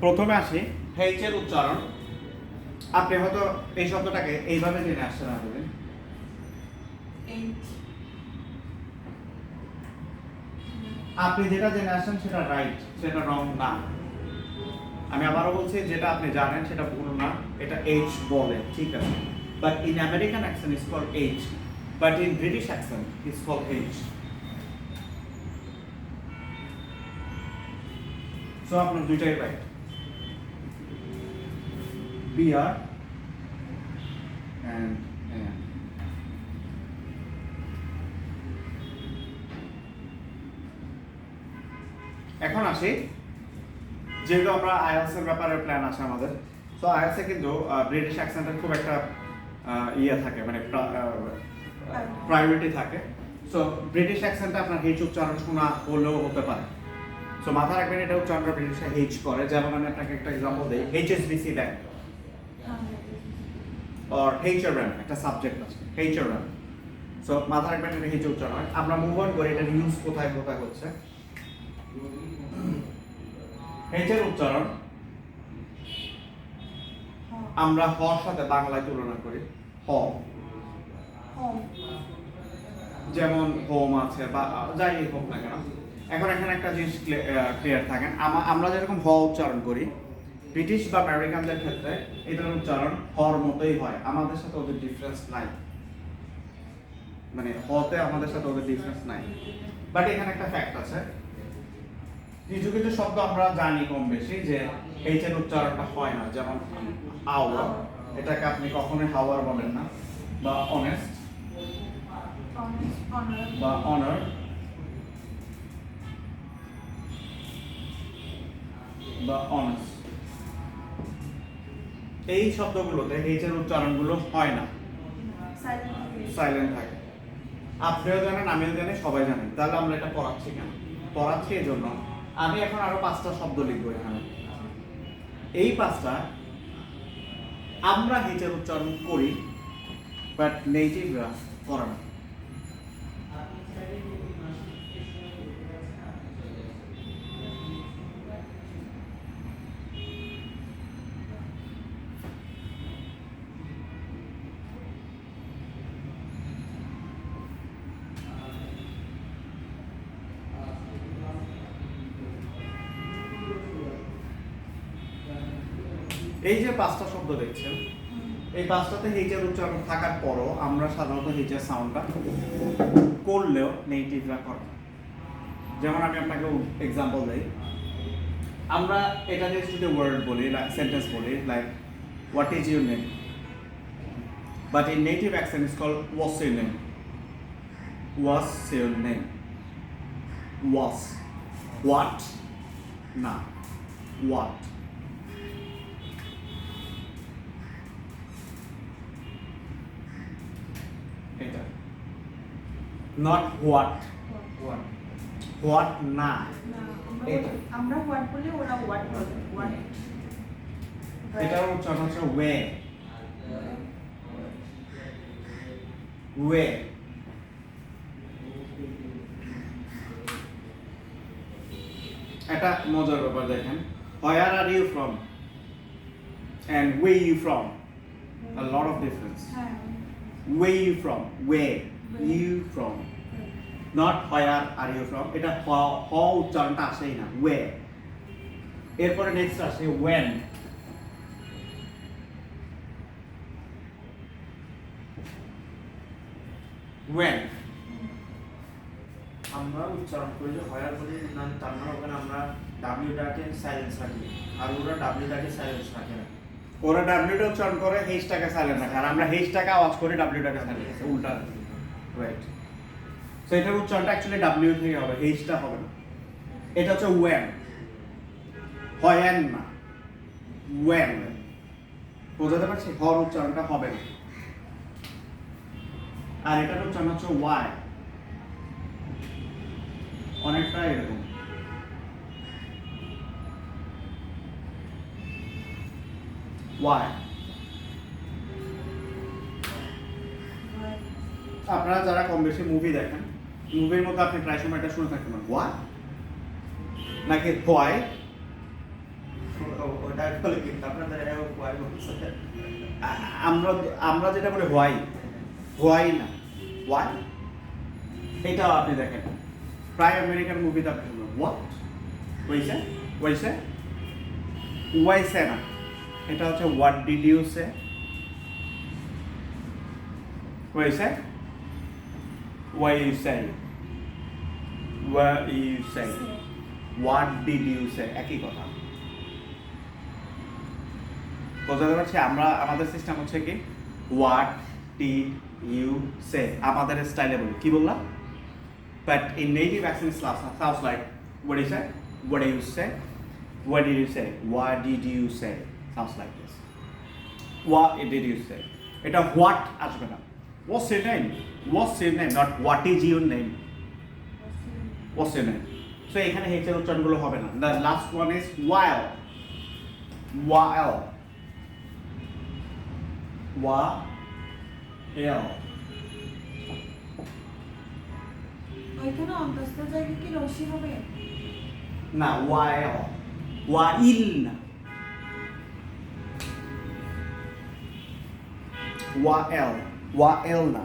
প্রথমে আসি এইচ এর উচ্চারণ। আপনি হয়তো এই শব্দটাকে এইভাবে জেনে আসছেন এতদিন। আপনি যেটা জেনে আসছেন সেটা রাইট, সেটা রং না। আমি আবারও বলছি, যেটা আপনি জানেন সেটা ভুল না, এটা এইচ বলে, ঠিক আছে। But in American accent is called H, but in British accent is called H. So আপনার দুইটাই রাইট। বিআর and and এখন আসি, যেহেতু আমরা আইএলটিএস এর ব্যাপারে প্ল্যান আছে আমাদের, তো আইএলটিএস এ কিন্তু ব্রিটিশ অ্যাকসেন্টের খুব একটা ইয়ে থাকে, মানে প্রায়োরিটি থাকে। সো ব্রিটিশ অ্যাকসেন্টে আপনার এইচ উচ্চারণ শোনা হলেও হতে পারে। সো মাথা রাখবেন, এটা উচ্চারণটা ব্রিটিশে এইচ করে। যেমন আমি আপনাকে একটা এক্সাম্পল দিই, এইচএসবিসি ব্যাংক or HRM, একটা সাবজেক্ট আছে HRM। সো মাথা রাখবেন এটা এইচ উচ্চারণ হয়। আমরা মুভ অন করি, এটা ইউজ কোথায় কোথায় হচ্ছে। এইচ এর উচ্চারণ আমরা হর সাথে বাংলায় তুলনা করি। হ, যেমন হোম আছে বা যাই হোক না কেন। এখন এখানে একটা জিনিস ক্লিয়ার থাকেন, আমরা যেরকম হ উচ্চারণ করি, ব্রিটিশ বা আমেরিকানদের ক্ষেত্রে এটার উচ্চারণ হর মতোই হয়। আমাদের সাথে ওদের ডিফারেন্স নাই, মানে হতে আমাদের সাথে ওদের ডিফারেন্স নাই। বাট এখানে একটা ফ্যাক্ট আছে, কিছু কিছু শব্দ আমরা জানি কম বেশি যে এইচ এর উচ্চারণটা হয় না। যেমন আওয়ার, এটাকে আপনি কখনোই হাওয়ার বলেন না। বা অনেস্ট বা অনার বা অনেস্ট, এই শব্দগুলোতে এইচ এর উচ্চারণগুলো হয় না, সাইলেন্ট থাকে। আপনিও জানেন, আমিও জানি, সবাই জানেন। তাহলে আমরা এটা পড়াচ্ছি কেন? পড়াচ্ছি এই জন্য, আমি এখন আরো 5টা শব্দ লিখবো এখানে। এই 5টা আমরা এইচ এর উচ্চারণ করি, বাট নেটিভরা করে না। এই যে 5টা শব্দ দেখছেন, এই 5টাতে এইচ এর উচ্চারণ থাকার পরও আমরা সাধারণত এইচ এর সাউন্ডটা করলেও নেটিভরা করে না। যেমন আমি আপনাকে এক্সাম্পল দেই, আমরা এটা দিয়ে যদি ওয়ার্ড বলি, সেন্টেন্স বলি, like what is your name, but in native accent is called what's your name. What's your name, what's, what না, হোয়াট। এটা নট হোয়াট, হোয়াট না, আমরা হোয়াট বলি, ওরা হোয়াট বলে। হোয়াট, এটার উচ্চারণ হচ্ছে ওয়ে, ওয়ে। এটা মজার ব্যাপার দেখেন, where are you from and where you from, a lot of difference. Where you from, where you from, not where are you from. এটা হ উচ্চারণটা আসেই না, where। এরপরে নেক্সট আসে when, when আমরা উচ্চারণ করি যে হয়ার বলি না, তার মানে ওখানে আমরা ডাব্লিউটাকে সাইলেন্স রাখি, আর ওরা ডাব্লিউটাকে সাইলেন্স রাখে না। ওরা ডাব্লিউটা উচ্চারণ করে, এইচটাকে সাইলেন্ট রাখে, আর আমরা এইচটাকে আওয়াজ করি, ডাব্লিউটাকে সাইলেন্ট রাখি, উল্টা। রাইট। সো এটার উচ্চারণটা অ্যাকচুয়ালি ডাব্লিউ থেকে হবে, এইচটা হবে না। এটা হচ্ছে when, হয়েন না, when। বোঝাতে পারছি? হর উচ্চারণটা হবে না। আর এটার উচ্চারণ হচ্ছে ওয়াই, অনেকটা এরকম। ওয়াই। আপনারা যারা কম বেশি মুভি দেখেন, মুভির মধ্যে আপনি প্রায় সময় এটা শুনে থাকবেন, হোয়াট নাকি হোয়াই, ডাইরেক্ট বলে কিন্তু আপনাদের ওয়াই বলছে আমরা আমরা যেটা বলি হোয়াই, হোয়াই না হোয়াই, এটাও আপনি দেখেন প্রায় আমেরিকান মুভিতে আপনি শুনবেন হোয়াট ওইসে ওইসে ওয়াইসে না, এটা হচ্ছে হোয়াট ডিড ইউ সে, ওইসে Y you say, what you say, what did you say, একই কথা। বোঝাতে পারছি? আমরা আমাদের সিস্টেম হচ্ছে কি হোয়াট ডিড ইউ সে, আমাদের স্টাইলে বলি কি বললাম, but in native accent sounds like what is it, what do you say, what did you say, what did you say, sounds like this, what did you say, এটা what আসবে না, what's your name, what's your name, not what is your name, what's your name, so এখানে হেচের উচ্চারণগুলো হবে না। The last one is while, while, while, ওইখানে অন্তস্থ জায়গায় কি রশি হবে? না while, while না, while, while না।